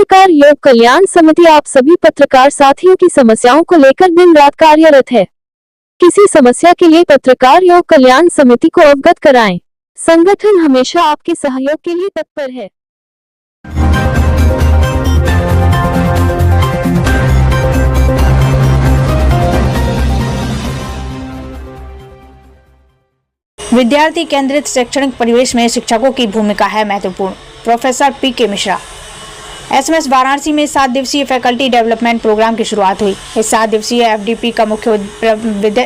पत्रकार योग कल्याण समिति आप सभी पत्रकार साथियों की समस्याओं को लेकर दिन रात कार्यरत है। किसी समस्या के लिए पत्रकार योग कल्याण समिति को अवगत कराएं। संगठन हमेशा आपके सहयोग के लिए तत्पर है। विद्यार्थी केंद्रित शैक्षणिक परिवेश में शिक्षकों की भूमिका है महत्वपूर्ण। प्रोफेसर पीके मिश्रा। एसएमएस वाराणसी में 7 दिवसीय फैकल्टी डेवलपमेंट प्रोग्राम की शुरुआत हुई। इस 7 दिवसीय एफडीपी का मुख्य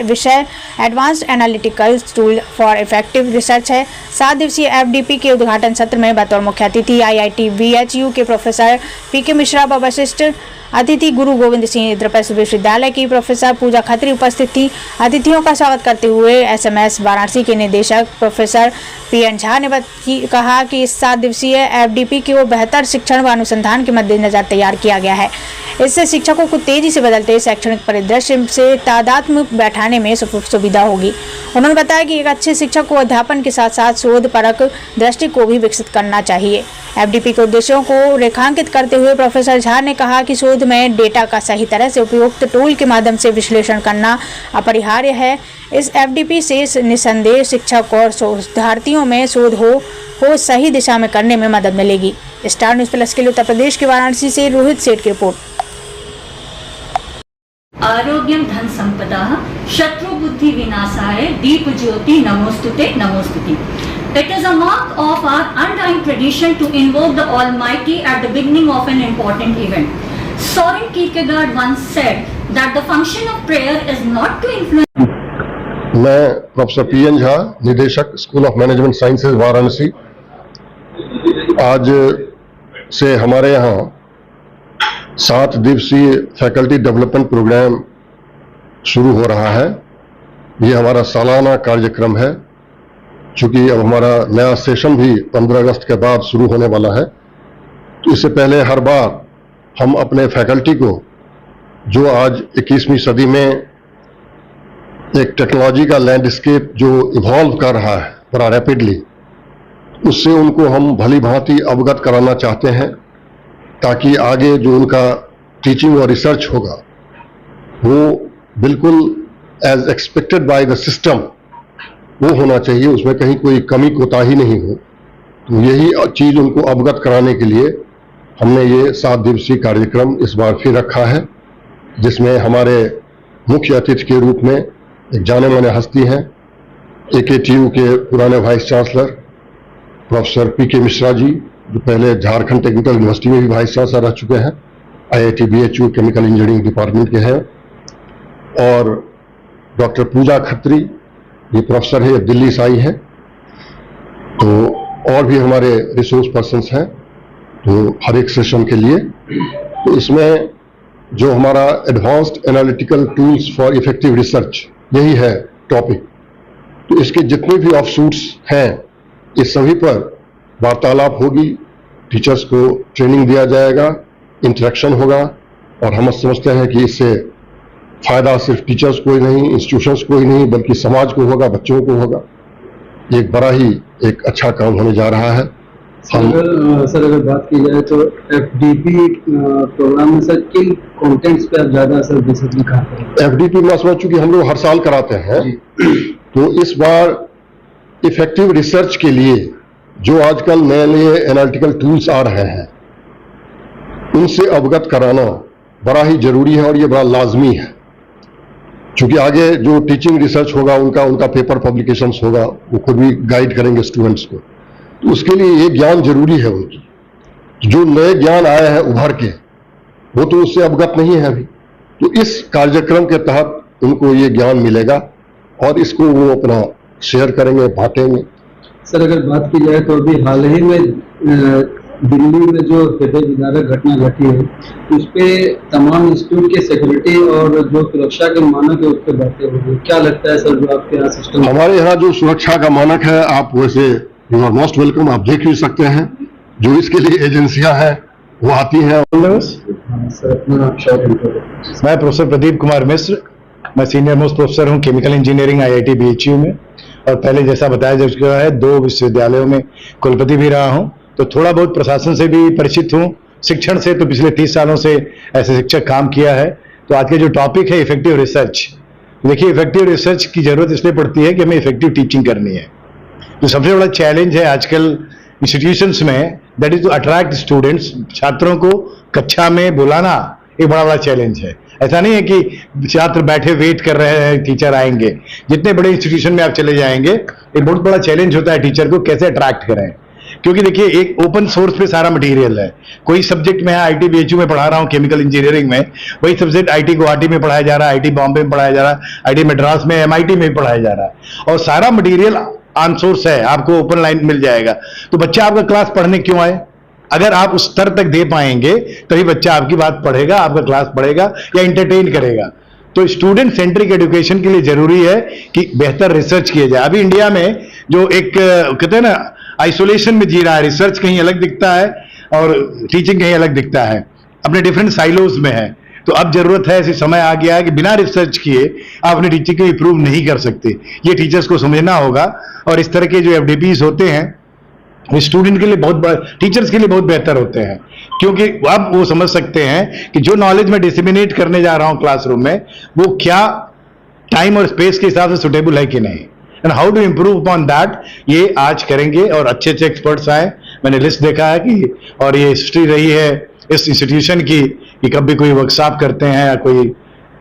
विषय advanced analytical tool for effective research है। 7 दिवसीय एफडीपी के उद्घाटन सत्र में बतौर मुख्य अतिथि आईआईटी बीएचयू के प्रोफेसर पीके मिश्रा व वरिष्ठ अतिथि गुरु गोविंद सिंह इंद्रप्रस्थ विश्वविद्यालय की प्रोफेसर पूजा खत्री उपस्थित थी। अतिथियों का स्वागत करते हुए एसएमएस वाराणसी के निदेशक प्रोफेसर पीएन झा ने कहा कि इस 7 दिवसीय एफडीपी को बेहतर शिक्षण व अनुसंधान के मद्देनजर तैयार किया गया है। इससे शिक्षकों को तेजी से बदलते शैक्षणिक परिदृश्य से तादात्म्य बैठाने में सुविधा होगी। उन्होंने बताया कि एक अच्छे शिक्षक को अध्यापन के साथ साथ शोध परक दृष्टि को भी विकसित करना चाहिए। एफडीपी के उद्देश्यों को रेखांकित करते हुए प्रोफेसर झा ने कहा कि शोध में डेटा का सही तरह से उपयुक्त टूल के माध्यम से विश्लेषण करना अपरिहार्य है। इस एफडीपी से निसंदेह शिक्षक और शोधार्थियों में शोध हो सही दिशा में करने में मदद मिलेगी। स्टार न्यूज़ प्लस के लिए उत्तर प्रदेश के वाराणसी से रोहित सेठ की रिपोर्ट। आरोग्यम धन संपदा शत्रु बुद्धि विनाशाय दीप ज्योति नमोस्तुते नमोस्तुते। It is a mark of our undying tradition to invoke the Almighty at the beginning of an important event. Soren Kierkegaard once said that the function of prayer is not to influence. मैं professor PN Jha, निदेशक school of management sciences Varanasi. आज से हमारे यहाँ 7 दिवसीय faculty development programme शुरू हो रहा है। ये हमारा सालाना कार्यक्रम है। चूँकि अब हमारा नया सेशन भी 15 अगस्त के बाद शुरू होने वाला है, तो इससे पहले हर बार हम अपने फैकल्टी को, जो आज 21वीं सदी में एक टेक्नोलॉजी का लैंडस्केप जो इवॉल्व कर रहा है बड़ा रैपिडली, उससे उनको हम भली भांति अवगत कराना चाहते हैं, ताकि आगे जो उनका टीचिंग और रिसर्च होगा वो बिल्कुल as expected by the system वो होना चाहिए, उसमें कहीं कोई कमी कोताही नहीं हो। तो यही चीज़ उनको अवगत कराने के लिए हमने ये 7 दिवसीय कार्यक्रम इस बार फिर रखा है, जिसमें हमारे मुख्य अतिथि के रूप में एक जाने माने हस्ती हैं, एकेटीयू के पुराने वाइस चांसलर प्रोफेसर पीके मिश्रा जी, जो पहले झारखंड टेक्निकल यूनिवर्सिटी में भी वाइस चांसलर रह चुके हैं, IIT BHU chemical engineering department के हैं, और डॉक्टर पूजा खत्री, ये प्रोफेसर है, दिल्ली से आई है। तो और भी हमारे रिसोर्स पर्सन्स हैं तो हर एक सेशन के लिए। तो इसमें जो हमारा advanced analytical tools for effective research, यही है टॉपिक। तो इसके जितने भी ऑफशूट्स हैं, इस सभी पर वार्तालाप होगी, टीचर्स को ट्रेनिंग दिया जाएगा, इंटरेक्शन होगा, और हम समझते हैं कि इससे फायदा सिर्फ टीचर्स को ही नहीं, इंस्टीट्यूशंस को ही नहीं, बल्कि समाज को होगा, बच्चों को होगा। एक बड़ा ही एक अच्छा काम होने जा रहा है। सर अगर बात की जाए तो एफडीपी प्रोग्राम में सर किन कंटेंट्स पे आप ज्यादा असर दे सकते हैं? एफडीपी में समझ चूंकि हम लोग हर साल कराते हैं, तो इस बार इफेक्टिव रिसर्च के लिए जो आजकल नए नए एनालिटिकल टूल्स आ रहे हैं, उनसे अवगत कराना बड़ा ही जरूरी है और ये बड़ा लाजमी है। क्योंकि आगे जो टीचिंग रिसर्च होगा, उनका पेपर पब्लिकेशंस होगा, वो खुद भी गाइड करेंगे स्टूडेंट्स को, तो उसके लिए ये ज्ञान जरूरी है। उनकी जो नए ज्ञान आए हैं उभर के, वो तो उससे अवगत नहीं है अभी। तो इस कार्यक्रम के तहत उनको ये ज्ञान मिलेगा और इसको वो अपना शेयर करेंगे, बांटेंगे। सर अगर बात की जाए तो अभी हाल ही में दिल्ली में जो हृदय विदारक घटना घटी है, उस पे तमाम इंस्टीट्यूट के सिक्योरिटी और जो सुरक्षा के मानक है उस पर बातें हो रही। क्या लगता है सर, जो आपके यहाँ सिस्टम? हमारे यहाँ जो सुरक्षा का मानक है, आप वैसे यू आर मोस्ट वेलकम, आप देख भी सकते हैं। जो इसके लिए एजेंसियां हैं वो आती हैं। मैं प्रोफेसर प्रदीप कुमार मिश्र, मैं सीनियर मोस्ट प्रोफेसर हूँ केमिकल इंजीनियरिंग आईआईटी बीएचयू में, और पहले जैसा बताया जा चुका है 2 विश्वविद्यालयों में कुलपति भी रहा हूँ। तो थोड़ा बहुत प्रशासन से भी परिचित हूँ, शिक्षण से तो पिछले 30 सालों से ऐसे शिक्षक काम किया है। तो आज का जो टॉपिक है इफेक्टिव रिसर्च, देखिए इफेक्टिव रिसर्च की जरूरत इसलिए पड़ती है कि हमें इफेक्टिव टीचिंग करनी है। तो सबसे बड़ा चैलेंज है आजकल इंस्टीट्यूशंस में, that is to attract students, छात्रों को कक्षा में बुलाना एक बड़ा चैलेंज है। ऐसा नहीं है कि छात्र बैठे वेट कर रहे हैं टीचर आएंगे। जितने बड़े इंस्टीट्यूशन में आप चले जाएंगे, एक बहुत बड़ा चैलेंज होता है टीचर को कैसे अट्रैक्ट करें। क्योंकि देखिए एक ओपन सोर्स पे सारा मटेरियल है। कोई सब्जेक्ट मैं आईटी बीएचयू में पढ़ा रहा हूँ केमिकल इंजीनियरिंग में, वही सब्जेक्ट आईटी गुवाहाटी में पढ़ाया जा रहा है, आईटी बॉम्बे में पढ़ाया जा रहा है, आईटी मद्रास में, एमआईटी में पढ़ाया जा रहा है, और सारा मटेरियल ऑन सोर्स है, आपको ओपन लाइन मिल जाएगा। तो बच्चा आपका क्लास पढ़ने क्यों आए? अगर आप उस स्तर तक दे पाएंगे तभी बच्चा आपकी बात पढ़ेगा, आपका क्लास पढ़ेगा या इंटरटेन करेगा। तो स्टूडेंट सेंट्रिक एजुकेशन के लिए जरूरी है कि बेहतर रिसर्च किया जाए। अभी इंडिया में जो एक कहते हैं ना आइसोलेशन में जी रहा है, रिसर्च कहीं अलग दिखता है और टीचिंग कहीं अलग दिखता है, अपने डिफरेंट साइलोज में है। तो अब जरूरत है, ऐसे समय आ गया है कि बिना रिसर्च किए आप अपनी टीचिंग को इंप्रूव नहीं कर सकते। ये टीचर्स को समझना होगा। और इस तरह के जो एफडीपीज होते हैं वो स्टूडेंट के लिए टीचर्स के लिए बहुत बेहतर होते हैं, क्योंकि अब वो समझ सकते हैं कि जो नॉलेज मैं डिसेमिनेट करने जा रहा हूं क्लासरूम में वो क्या टाइम और स्पेस के हिसाब से सुटेबल है कि नहीं, and how to improve upon that. ये आज करेंगे और अच्छे एक्सपर्ट्स आए। मैंने लिस्ट देखा है कि, और ये हिस्ट्री रही है इस इंस्टीट्यूशन की कि कब भी कोई वर्कशॉप करते हैं या कोई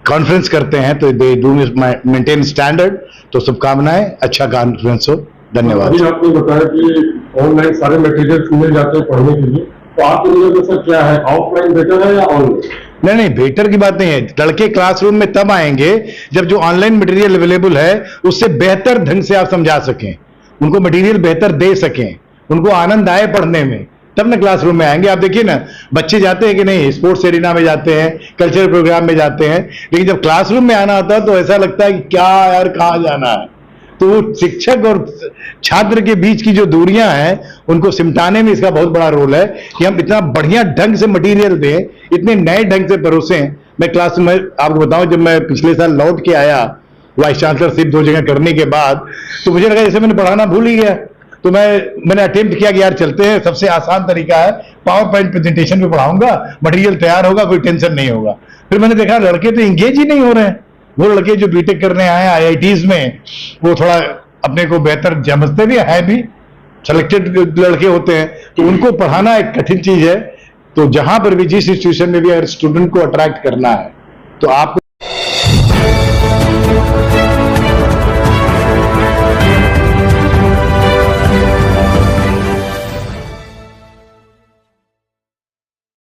कॉन्फ्रेंस करते हैं तो दे डू मेंटेन स्टैंडर्ड। तो शुभकामनाएं, अच्छा कॉन्फ्रेंस हो। धन्यवाद। अभी आपने बताया कि ऑनलाइन सारे मटेरियल मिल जाते हैं पढ़ने के लिए, तो आपके लिए सर क्या है, ऑफलाइन बेटर है या ऑनलाइन? नहीं, बेटर की बात नहीं है। लड़के क्लासरूम में तब आएंगे जब जो ऑनलाइन मटेरियल अवेलेबल है उससे बेहतर ढंग से आप समझा सकें, उनको मटेरियल बेहतर दे सकें, उनको आनंद आए पढ़ने में, तब ना क्लासरूम में आएंगे। आप देखिए ना, बच्चे जाते हैं कि नहीं, स्पोर्ट्स एरिना में जाते हैं, कल्चरल प्रोग्राम में जाते हैं, लेकिन जब क्लासरूम में आना होता है तो ऐसा लगता है कि क्या यार कहाँ जाना है। तो वो शिक्षक और छात्र के बीच की जो दूरियां हैं उनको सिमटाने में इसका बहुत बड़ा रोल है कि हम इतना बढ़िया ढंग से मटेरियल दें, इतने नए ढंग से परोसें। मैं क्लास में आपको बताऊं, जब मैं पिछले साल लौट के आया वाइस चांसलरशिप 2 जगह करने के बाद, तो मुझे लगा जैसे मैंने पढ़ाना भूल ही गया। तो मैंने अटेम्प्ट किया कि यार चलते हैं, सबसे आसान तरीका है, पावर पॉइंट प्रेजेंटेशन में पढ़ाऊंगा, मटेरियल तैयार होगा, कोई टेंशन नहीं होगा। फिर मैंने देखा लड़के तो इंगेज ही नहीं हो रहे हैं। वो लड़के जो बीटेक करने आए आईआईटीज में, वो थोड़ा अपने को बेहतर समझते भी है, भी सिलेक्टेड लड़के होते हैं, तो उनको पढ़ाना एक कठिन चीज है। तो जहां पर भी जिस इंस्टीट्यूशन में भी अगर स्टूडेंट को अट्रैक्ट करना है तो आप